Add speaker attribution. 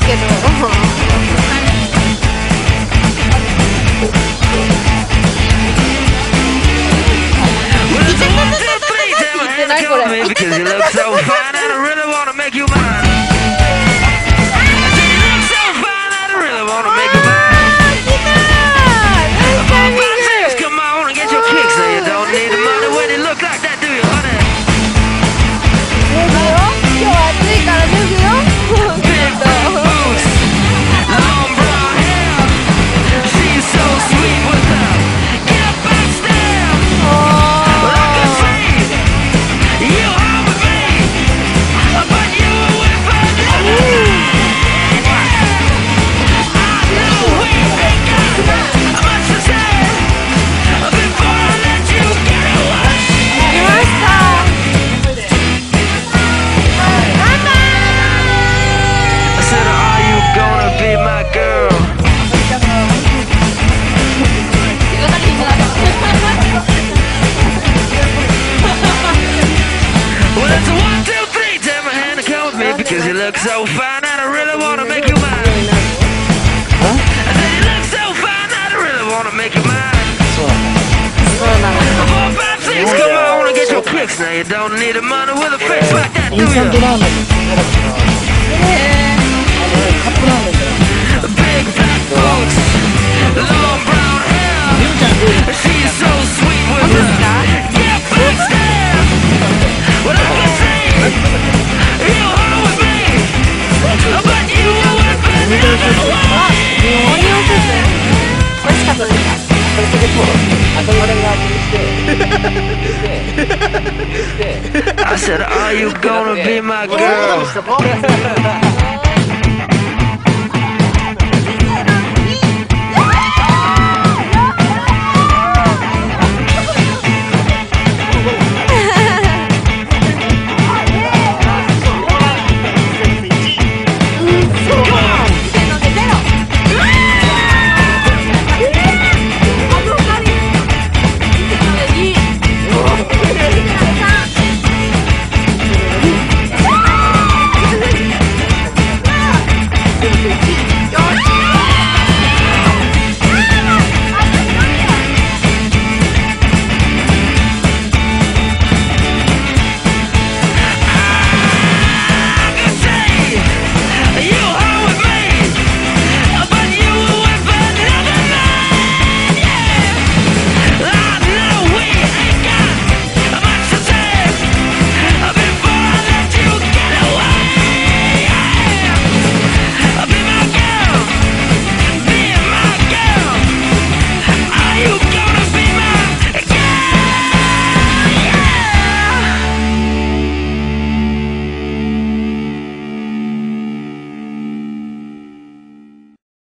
Speaker 1: けど。何これ。
Speaker 2: Cause you look so fine and I really wanna make you mine. I said you look so fine and I really wanna make you mine. 4, 5, 6, come on and get your kicks. Now you don't need a money with a face like that, do you? Big black boots, long brown hair. She's so sweet with her. Yeah, back stare. Well, I can see you home with me. But you would be never one.
Speaker 1: オニオンスープ美味しかったですか？I
Speaker 2: said, are you gonna be my girl?